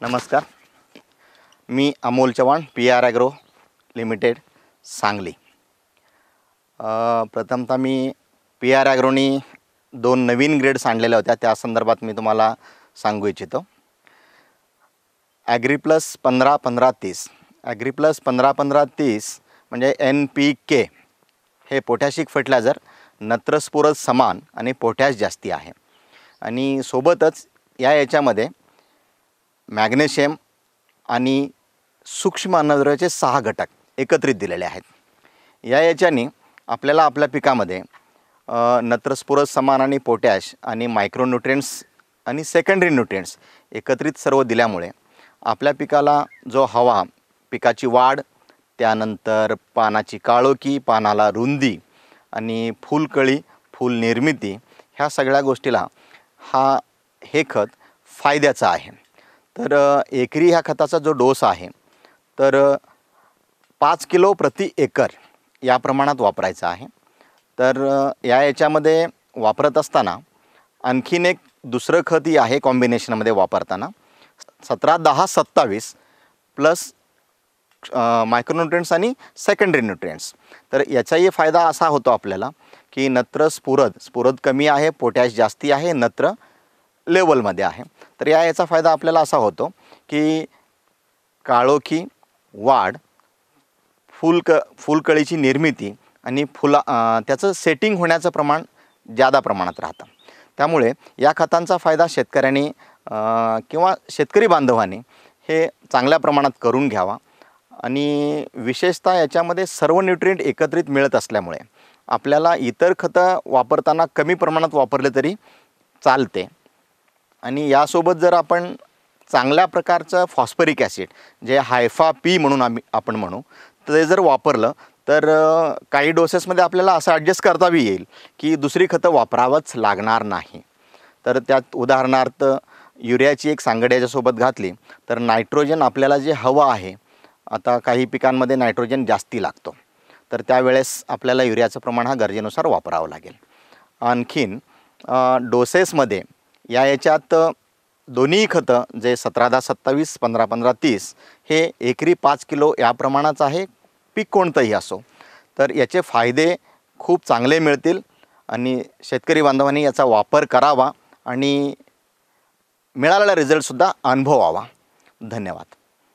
नमस्कार, मी Amol Chavan, PR agro limited, Sangli. प्रथमतः मी PR ॲग्रोनी 2 नवीन ग्रेड्स आणलेल्या होत्या, त्या संदर्भात मी तुम्हाला सांगू इच्छितो। ॲग्रीप्लस 15-15-30, ॲग्रीप्लस 15-15-30 म्हणजे NPK हे पोटॅशिक फर्टिलायझर, नत्र स्फुरद समान आणि पोटॅश जास्ती आहे। आणि सोबतच याच्यामध्ये मॅग्नेशियम आणि सूक्ष्म अन्नद्रव्याचे 6 घटक एकत्रित दिलेले आहेत। याच्याने आपल्याला आपल्या पिकामध्ये नत्र स्फुरद समान आणि पोटॅश आणि मायक्रोन्यूट्रिएंट्स आणि सेकंडरी न्यूट्रिएंट्स एकत्रित सर्व दिल्यामुळे आपल्या पिकाला जो हवा, पिकाची वाढ, त्यानंतर पानाची काळोखी, पानाला रुंदी आणि फुलकळी, फूल निर्मिती, ह्या सगळ्या गोष्टीला हे खत फायद्याचं आहे। तर एकरी ह्या खताचा जो डोस आहे तर 5 किलो प्रति एकर या प्रमाणात वापरायचा आहे। तर याच्यामध्ये वापरत असताना आणखीन एक दुसरं खतही आहे कॉम्बिनेशनमध्ये वापरताना, 17-10-27 प्लस मायक्रोन्यूट्रिएंट्स आणि सेकंडरी न्यूट्रिएंट्स। तर याचाही फायदा असा होतो आपल्याला की नत्र स्फुरद कमी आहे, पोटॅश जास्ती आहे, नत्र लेवलमध्ये आहे। तर याचा फायदा आपल्याला असा होतो की काळोखी, वाढ, फुलकळीची निर्मिती आणि त्याचं सेटिंग होण्याचं प्रमाण जादा प्रमाणात राहतं। त्यामुळे या खतांचा फायदा शेतकऱ्यांनी किंवा शेतकरी बांधवांनी हे चांगल्या प्रमाणात करून घ्यावा। आणि विशेषतः याच्यामध्ये सर्व न्यूट्रिएंट एकत्रित मिळत असल्यामुळे आपल्याला इतर खतं वापरताना कमी प्रमाणात वापरले तरी चालते। आणि यासोबत जर आपण चांगल्या प्रकारचं फॉस्फरिक ॲसिड, जे हायफा P म्हणून आपण म्हणू, ते जर वापरलं तर काही डोसेसमध्ये आपल्याला असं ॲडजस्ट करताही येईल की दुसरी खतं वापरावंच लागणार नाही। तर त्यात उदाहरणार्थ युरियाची एक सांगड याच्यासोबत घातली तर नायट्रोजन आपल्याला जे हवं आहे, आता काही पिकांमध्ये नायट्रोजन जास्ती लागतो, तर त्यावेळेस आपल्याला युरियाचं प्रमाण गरजेनुसार वापरावं लागेल। आणखीन डोसेसमध्ये याच्यात दोन्ही खतं जे 17-10-27, 15-15-30 हे एकरी 5 किलो या प्रमाणाचं आहे, पीक कोणतंही असो। तर याचे फायदे खूप चांगले मिळतील आणि शेतकरी बांधवांनी याचा वापर करावा आणि मिळालेला रिझल्टसुद्धा अनुभवावा। धन्यवाद।